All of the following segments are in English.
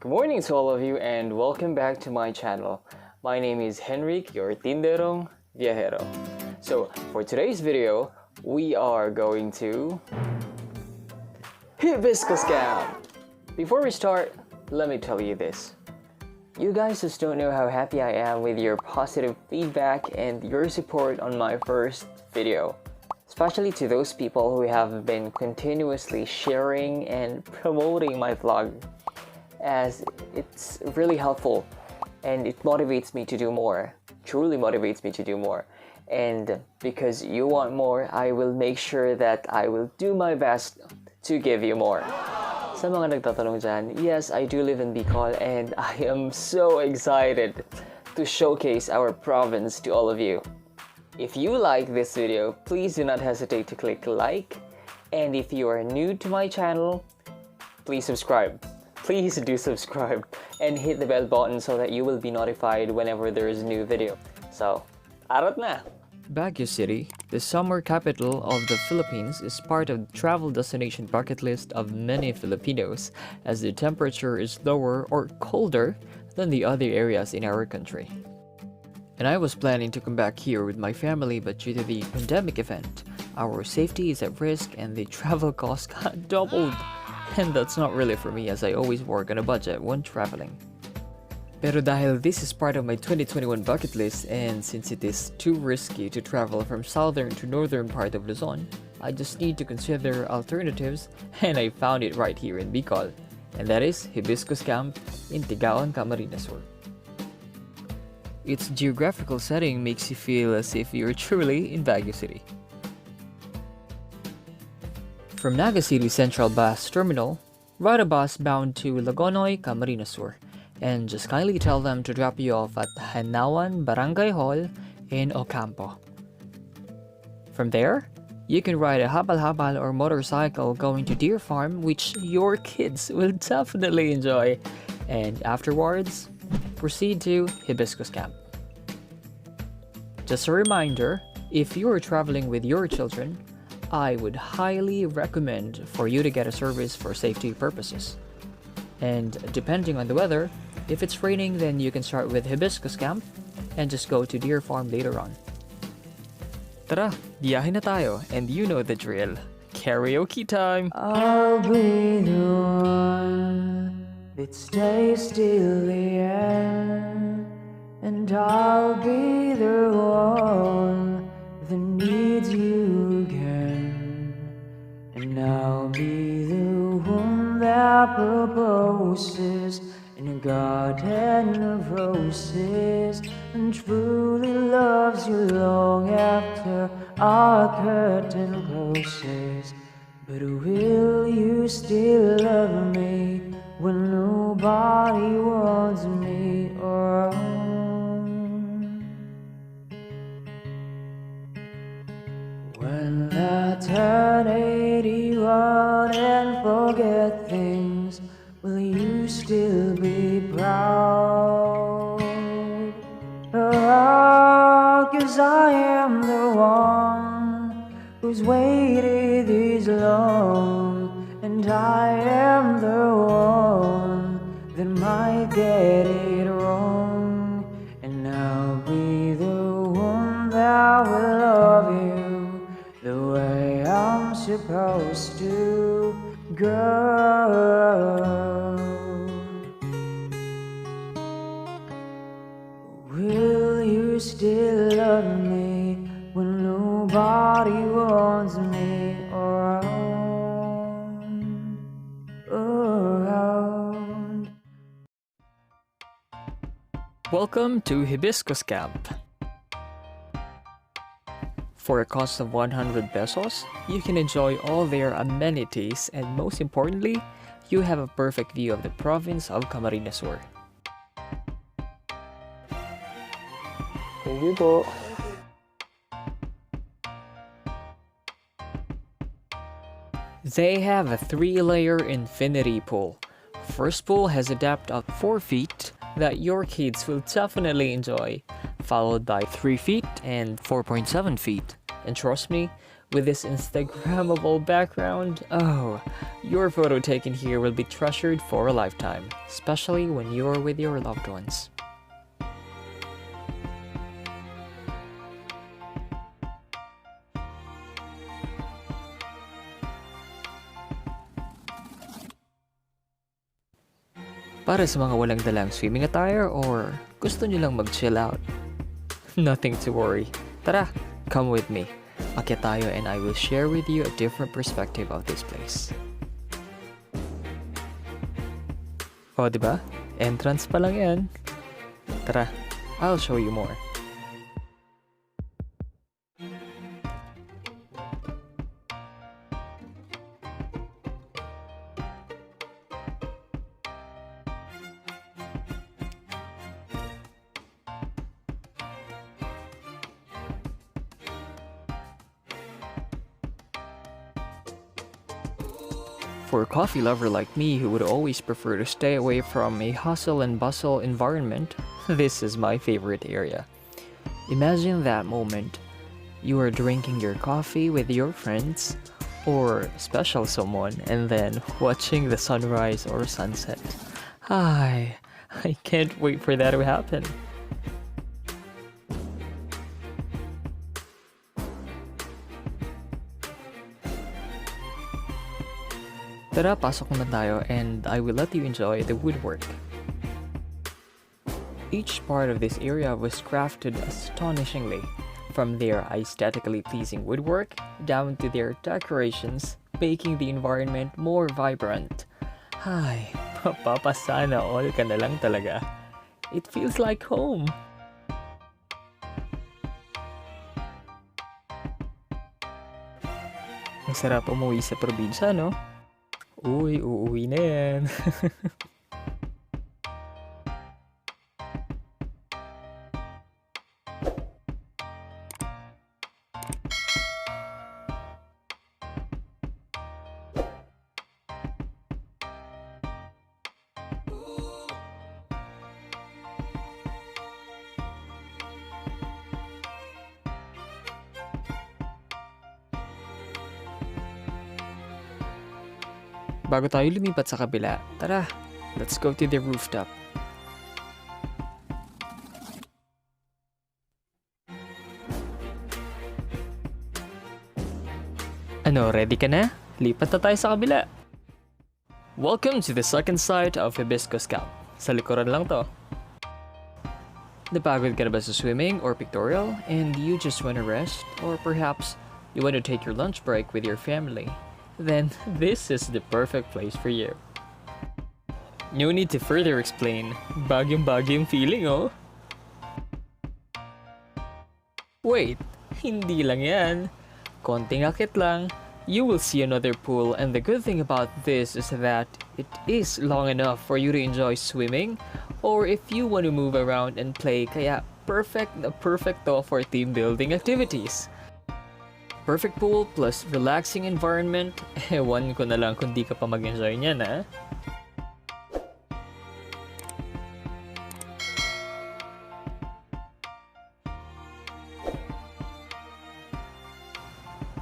Good morning to all of you and welcome back to my channel. My name is Henrik, your Tinderong Viajero. So for today's video, we are going to Hibiscus Camp. Before we start, let me tell you this. You guys just don't know how happy I am with your positive feedback and your support on my first video. Especially to those people who have been continuously sharing and promoting my vlog, as it's really helpful and it motivates me to do more, truly motivates me to do more. And because you want more, I will make sure that I will do my best to give you more. Sa mga nagtatanong dyan, yes, I do live in Bicol and I am so excited to showcase our province to all of you. If you like this video, please do not hesitate to click like, and if you are new to my channel, please subscribe. Please do subscribe and hit the bell button so that you will be notified whenever there is a new video. So, arat na! Baguio City, the summer capital of the Philippines, is part of the travel destination bucket list of many Filipinos, as the temperature is lower or colder than the other areas in our country. And I was planning to come back here with my family, but due to the pandemic event, our safety is at risk and the travel costs got doubled. And that's not really for me, as I always work on a budget when traveling. Pero dahil this is part of my 2021 bucket list, and since it is too risky to travel from southern to northern part of Luzon, I just need to consider alternatives, and I found it right here in Bicol. And that is Hibiscus Camp in Tinderong, Camarines Sur. Its geographical setting makes you feel as if you're truly in Baguio City. From Naga City Central Bus Terminal, ride a bus bound to Lagonoy, Camarines Sur, and just kindly tell them to drop you off at Hanawan Barangay Hall in Ocampo. From there, you can ride a habal-habal or motorcycle going to Deer Farm, which your kids will definitely enjoy, and afterwards, proceed to Hibiscus Camp. Just a reminder, if you are traveling with your children, I would highly recommend for you to get a service for safety purposes. And depending on the weather, if it's raining, then you can start with Hibiscus Camp and just go to Deer Farm later on. Tara, biyahe na tayo, and you know the drill. Karaoke time! I'll be the one that stays till the end, and I'll be the one that needs you again, and I'll be the one that proposes in a garden of roses, and truly loves you long after our curtain closes. But will you still love me when nobody wants me around? When I turn 81 and forget things, will you still be proud? Oh, 'cause I am the one who's waited this long, and I am the one that might get it wrong, and I'll be the one that will love you the way I'm supposed to, girl. Will you still love me when nobody wants me around? Around. Welcome to Hibiscus Camp. For a cost of 100 pesos, you can enjoy all their amenities, and most importantly, you have a perfect view of the province of Camarines Sur. Thank you po. They have a 3-layer infinity pool. First pool has a depth of 4 feet that your kids will definitely enjoy, followed by 3 feet and 4.7 feet. And trust me, with this Instagrammable background. Oh, your photo taken here will be treasured for a lifetime, especially when you're with your loved ones. Para sa mga walang dalang swimming attire or gusto nyo lang mag-chill out, nothing to worry. Tara, come with me. Akyat tayo and I will share with you a different perspective of this place. O, diba? Entrance pa lang yan. Tara, I'll show you more. For a coffee lover like me who would always prefer to stay away from a hustle and bustle environment, this is my favorite area. Imagine that moment. You are drinking your coffee with your friends or special someone and then watching the sunrise or sunset. Hi, I can't wait for that to happen. Tara, pasok na tayo and I will let you enjoy the woodwork. Each part of this area was crafted astonishingly, from their aesthetically pleasing woodwork down to their decorations, making the environment more vibrant. Ay, mapapasana all ka na lang talaga. It feels like home. Ang sarap umuwi sa probinsya, no? Uy, uuwi na yan. Bago tayo lumipat sa kabila, tara, let's go to the rooftop. Ano, ready ka na? Lipat na tayo sa kabila. Welcome to the second site of Hibiscus Camp. Sa likuran lang to. Napagod ka na ba sa swimming or pictorial and you just wanna rest? Or perhaps you want to take your lunch break with your family? Then this is the perfect place for you. No need to further explain. Bagyong-bagyong feeling, oh. Wait, hindi lang yan. Konting akit lang. You will see another pool, and the good thing about this is that it is long enough for you to enjoy swimming, or if you want to move around and play, kaya perfect na perfect to for team building activities. Perfect pool plus relaxing environment. Ewan ko na lang kung di ka pa mag-enjoy niyan, ha?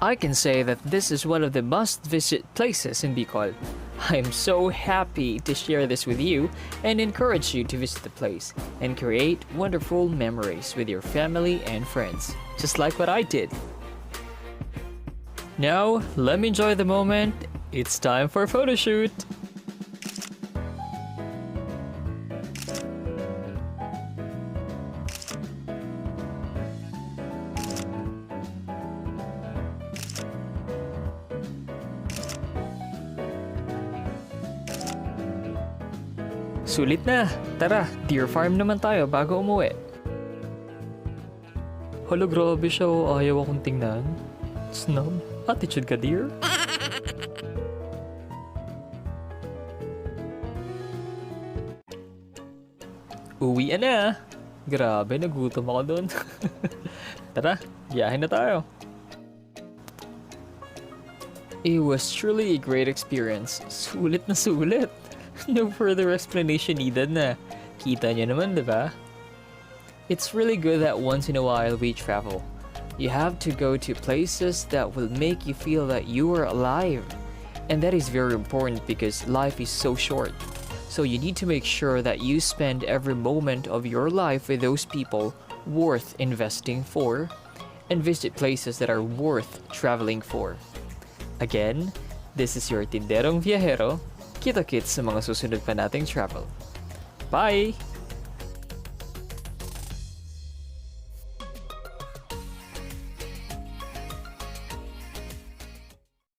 I can say that this is one of the must-visit places in Bicol. I am so happy to share this with you and encourage you to visit the place and create wonderful memories with your family and friends, just like what I did. Now, let me enjoy the moment. It's time for a photo shoot. Sulit na. Tara, deer farm naman tayo bago umuwi. Hala, grabe siya. Ayaw akong tingnan. Snob? Attitude ka, dear? Uwi na. Grabe, nagutom ako doon. Tara, biyahe na tayo. It was truly a great experience. Sulit na sulit. No further explanation needed na. Kita niyo naman, diba? It's really good that once in a while we travel. You have to go to places that will make you feel that you are alive. And that is very important because life is so short. So you need to make sure that you spend every moment of your life with those people worth investing for and visit places that are worth traveling for. Again, this is your Tinderong Viajero. Kita-kits sa mga susunod pa nating travel. Bye!